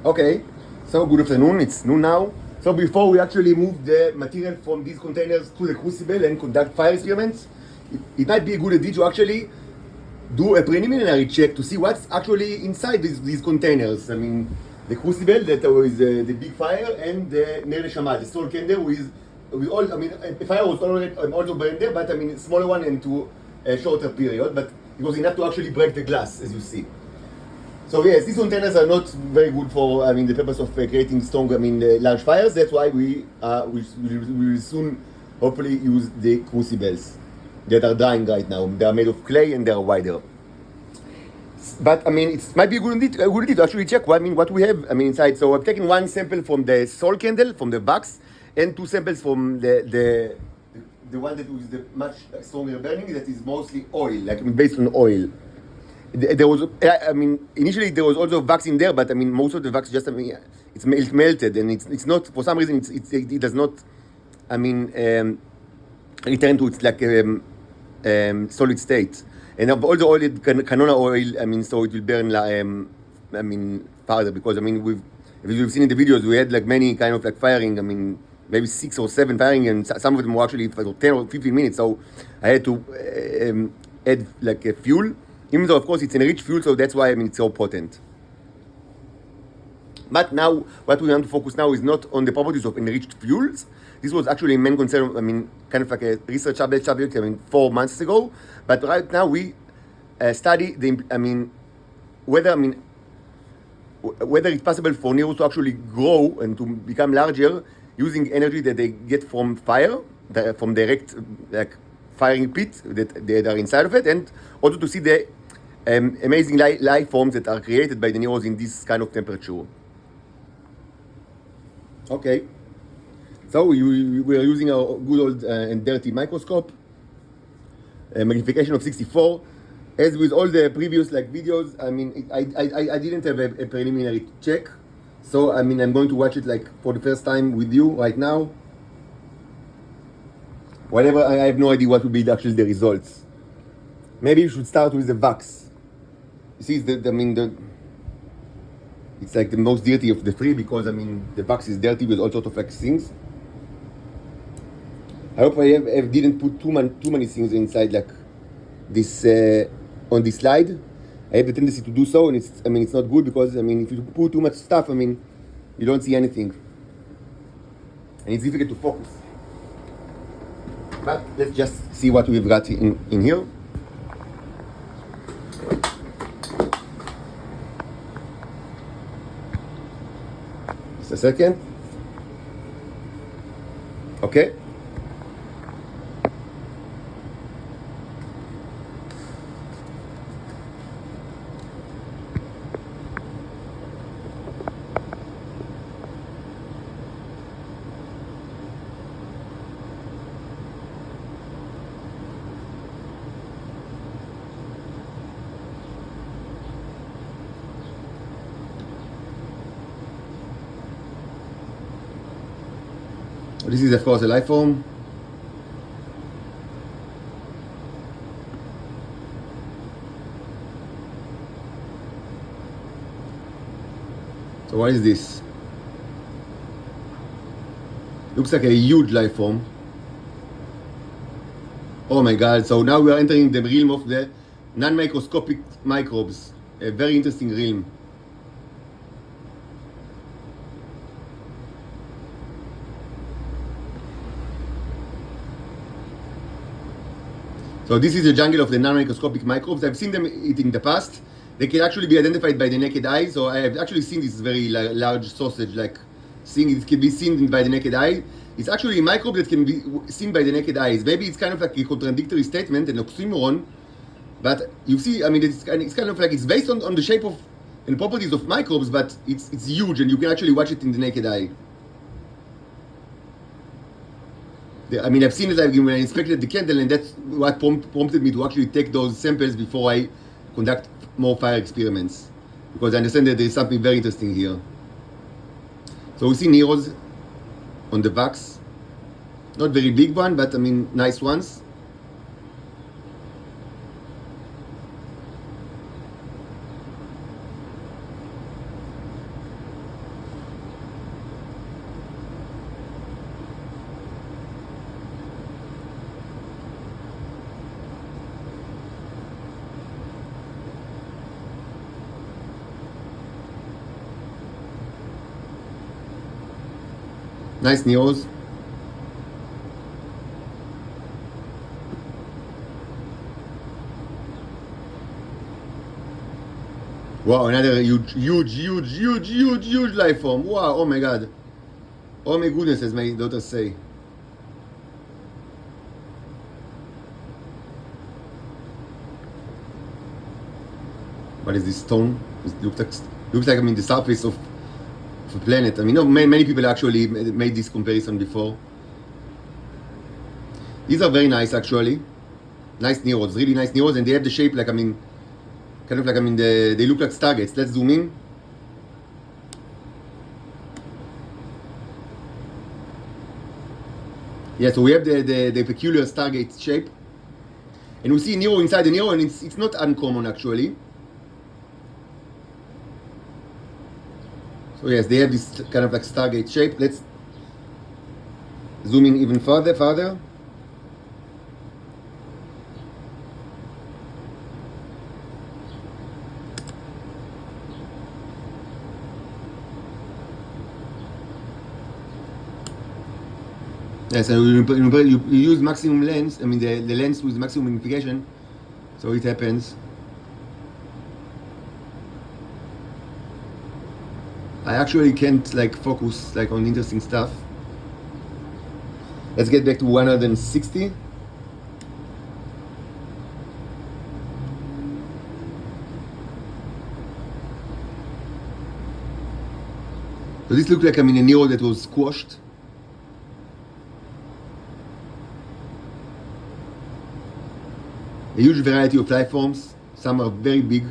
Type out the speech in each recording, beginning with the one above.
Okay, so good afternoon, it's noon now. So before we actually move the material from these containers to the crucible and conduct fire experiments, it might be a good idea to actually do a preliminary check to see what's actually inside these containers. I mean, the crucible that was the big fire and the Ner Neshama, the soul candle with all, I mean, the fire was already also burned there, but I mean, smaller one and to a shorter period, but it was enough to actually break the glass, as you see. So yes, these containers are not very good for, I mean, the purpose of creating strong, I mean, large fires. That's why we will soon, hopefully, use the crucibles that are drying right now. They are made of clay and they are wider. But I mean, it might be a good idea to actually check what we have, I mean, inside. So I've taken one sample from the soul candle, from the box, and two samples from the one that was the much stronger burning, that is mostly oil, like, I mean, based on oil. There was, I mean, initially there was also wax in there, but I mean, most of the wax just, I mean, it's melted, and it's not, for some reason, it does not, I mean, return to its like solid state. And all the oil, canola oil, I mean, so it will burn, I mean, farther, because I mean, if you've seen in the videos, we had like many kind of like firing, I mean, maybe 6 or 7 firing, and some of them were actually for 10 or 15 minutes, so I had to add like a fuel. Even though, of course, it's enriched fuel, so that's why, I mean, it's so potent. But now, what we want to focus now is not on the properties of enriched fuels. This was actually a main concern, I mean, kind of like a research subject, I mean, 4 months ago. But right now, we study whether it's possible for neurons to actually grow and to become larger using energy that they get from fire, from direct, like, firing pit that are inside of it, and also to see the amazing life forms that are created by the neurons in this kind of temperature. Okay, so we are using our good old and dirty microscope, magnification of 64. As with all the previous like videos, I mean, I didn't have a preliminary check, so I mean, I'm going to watch it like for the first time with you right now. Whatever, I have no idea what will be actually the results. Maybe you should start with the wax. You see, it's like the most dirty of the three, because I mean, the wax is dirty with all sorts of like things. I hope I didn't put too many things inside like this on this slide. I have a tendency to do so, and it's not good, because I mean, if you put too much stuff, I mean, you don't see anything, and it's difficult to focus. But let's just see what we've got in here. Just a second. Okay. This is, of course, a life form. So what is this? Looks like a huge life form. Oh my God, so now we are entering the realm of the non-microscopic microbes. A very interesting realm. So this is the jungle of the non-microscopic microbes. I've seen them in the past. They can actually be identified by the naked eye. So I have actually seen this very large sausage-like thing. It can be seen by the naked eye. It's actually a microbe that can be seen by the naked eyes. Maybe it's kind of like a contradictory statement, an oxymoron. But you see, I mean, it's kind of like, it's based on the shape of and properties of microbes, but it's huge, and you can actually watch it in the naked eye. I mean, I've seen it when I inspected the candle, and that's what prompted me to actually take those samples before I conduct more fire experiments, because I understand that there is something very interesting here. So we see neurons on the wax, not very big one, but I mean nice ones. Nice Neros. Wow, another huge life form. Wow, oh my god. Oh my goodness, as my daughter say. What is this stone? It looks like I mean the surface of a planet. I mean, no, many people actually made this comparison before. These are very nice actually. Nice Neros, really nice Neros, and they have the shape like I mean, kind of like I mean they look like stargates. Let's zoom in. Yeah, so we have the peculiar stargate shape, and we see Nero inside the Nero, and it's not uncommon actually. So yes, they have this kind of like stargate shape. Let's zoom in even further. Yes, you use maximum lens. I mean the lens with maximum magnification, so it happens. I actually can't like focus like on interesting stuff. Let's get back to 160. So this looks like I mean a Nero that was squashed. A huge variety of life forms. Some are very big.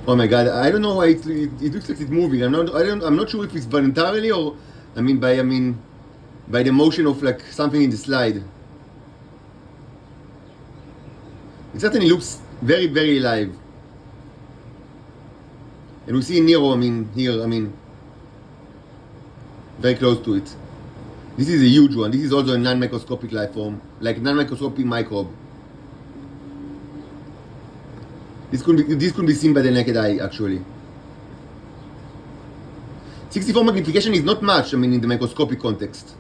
Oh my god! I don't know why it looks like it's moving. I'm not sure if it's voluntarily or I mean by the motion of like something in the slide. It certainly looks very alive. And we see Nero, I mean, here, I mean, very close to it. This is a huge one. This is also a non-microscopic life form, like non-microscopic microbe. This could be seen by the naked eye, actually. 64 magnification is not much, I mean, in the microscopic context.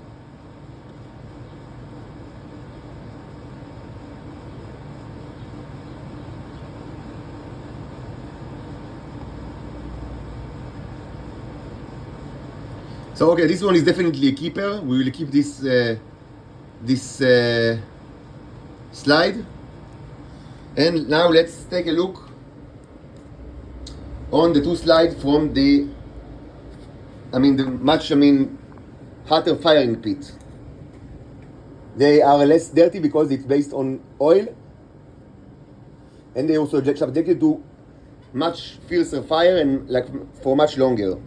So okay, this one is definitely a keeper. We will keep this slide. And now let's take a look on the two slides from the much hotter firing pit. They are less dirty because it's based on oil, and they also subjected to much fiercer fire and like for much longer.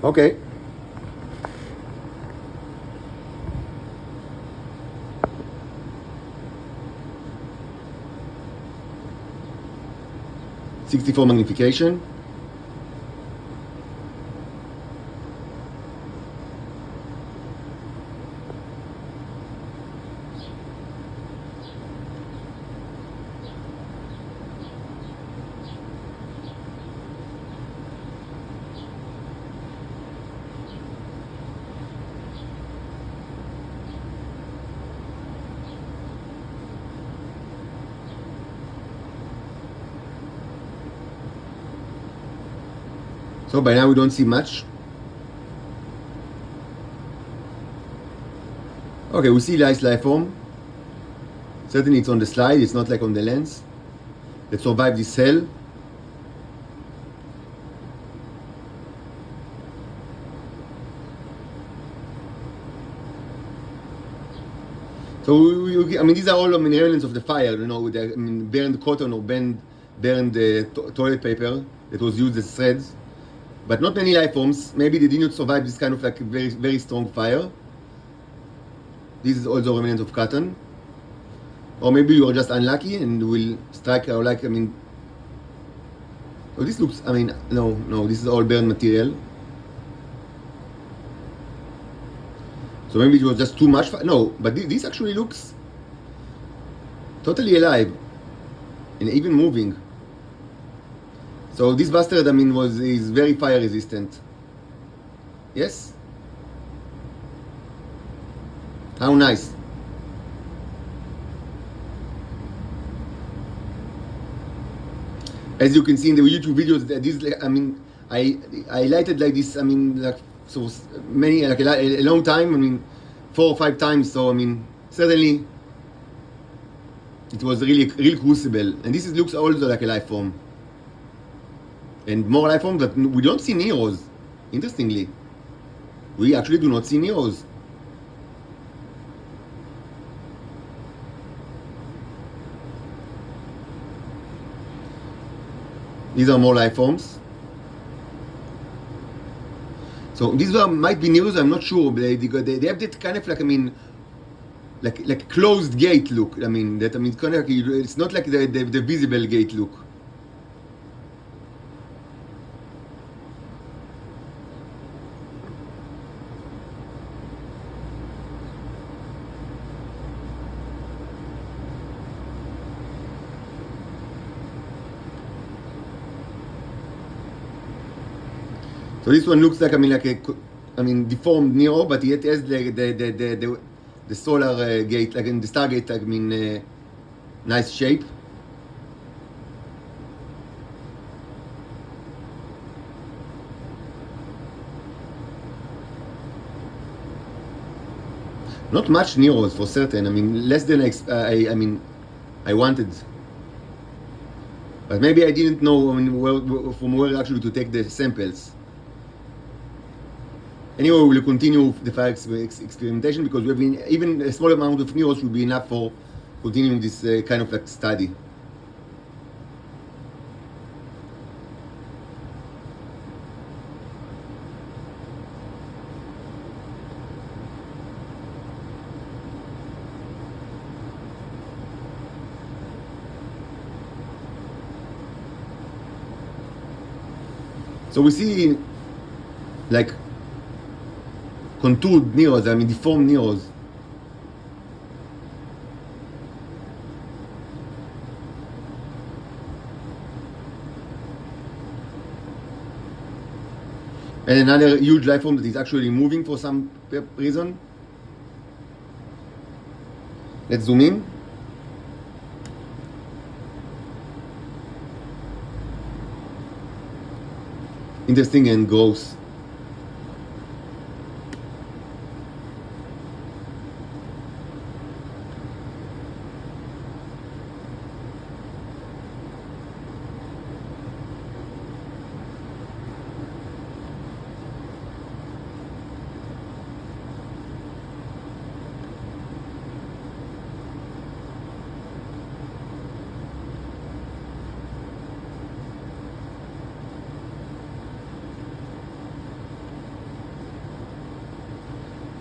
Okay. '64 magnification. So by now we don't see much. Okay, we see nice life form. Certainly it's on the slide, it's not like on the lens. That survived this cell. So I mean, these are all remnants of the fire, you know, with the, I mean, burned cotton or burned toilet paper that was used as threads. But not many life forms. Maybe they did not survive this kind of like very, very strong fire. This is also remnants of cotton. Or maybe you are just unlucky and will strike our like, I mean, oh, this looks, I mean, no, this is all burned material. So maybe it was just too much. No, but this actually looks totally alive and even moving. So this bastard, I mean, is very fire resistant. Yes? How nice. As you can see in the YouTube videos, this, I mean, I lighted like this, I mean, like, so many, like a long time, I mean, 4 or 5 times, so I mean, certainly, it was really real crucible, and this looks also like a life form. And more life forms, but we don't see Neros, interestingly. We actually do not see Neros. These are more life forms. So these might be Neros, I'm not sure. They have that kind of like, I mean, like closed gate look. I mean, that, I mean, kind of like, it's not like the visible gate look. So this one looks like, I mean, like deformed Nero, but it has the solar gate, like in the Stargate, like, I mean, nice shape. Not much Neros for certain. I mean, less than I wanted. But maybe I didn't know, I mean, from where actually to take the samples. Anyway, we'll continue the fire experimentation because we have been, even a small amount of Neros will be enough for continuing this kind of like study. So we see like contoured Neros, I mean deformed Neros. And another huge life form that is actually moving for some reason. Let's zoom in. Interesting and gross.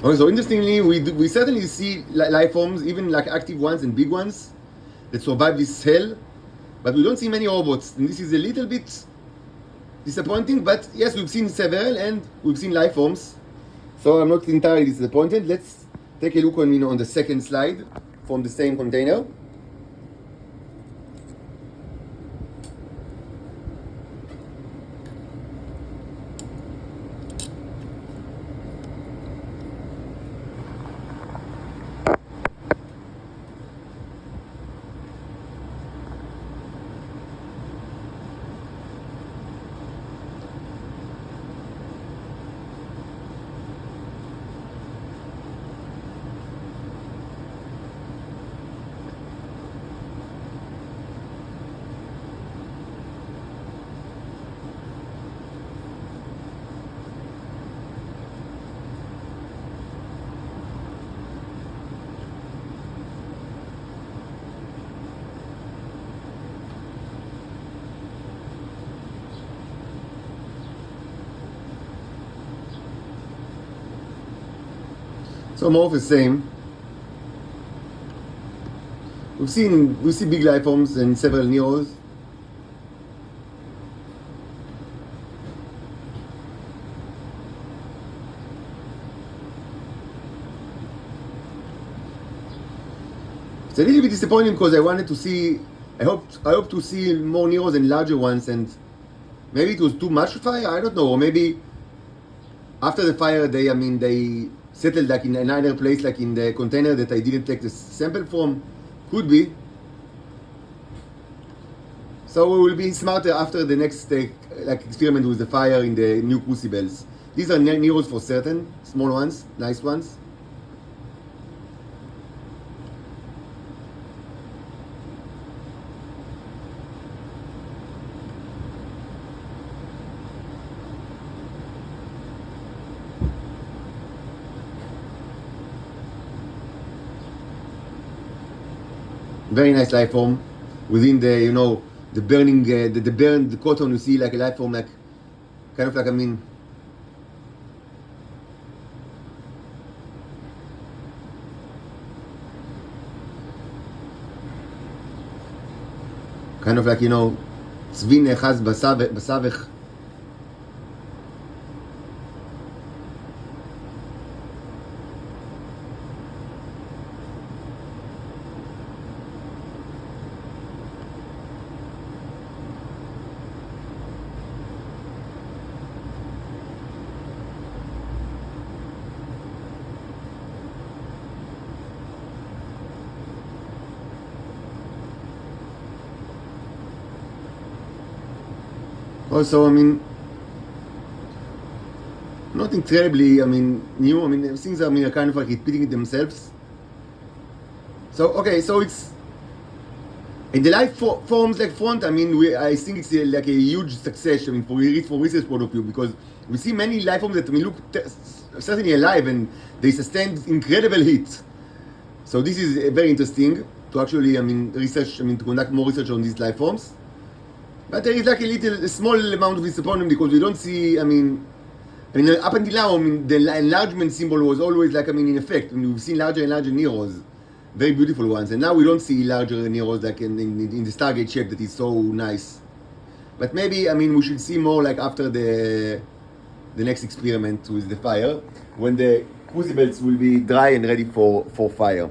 Also, interestingly, we certainly see life forms, even like active ones and big ones, that survive this hell, but we don't see many robots, and this is a little bit disappointing. But yes, we've seen several, and we've seen life forms, so I'm not entirely disappointed. Let's take a look on the second slide from the same container. So more of the same. We see big life forms and several neros. It's a little bit disappointing because I wanted to see. I hope to see more neros and larger ones, and maybe it was too much fire. I don't know, or maybe after the fire they settled like in another place, like in the container that I didn't take the sample from. Could be. So we will be smarter after the next experiment with the fire in the new crucibles. These are neros for certain, small ones, nice ones. Very nice life form within the the burning the burned cotton. You see like a life form, like kind of like kind of like צבי נאחז בסבך. Also, not incredibly, new. Things are kind of like repeating themselves. So, okay, so it's in the life forms like front. I think it's like a huge success. For research point of view, because we see many life forms that look certainly alive and they sustain incredible heat. So this is very interesting to actually, research. To conduct more research on these life forms. But there is like a small amount of disappointment because we don't see, up until now, the enlargement symbol was always like, in effect. We've seen larger and larger neros, very beautiful ones. And now we don't see larger neros like in the Stargate shape that is so nice. But maybe, we should see more like after the next experiment with the fire, when the crucibles will be dry and ready for fire.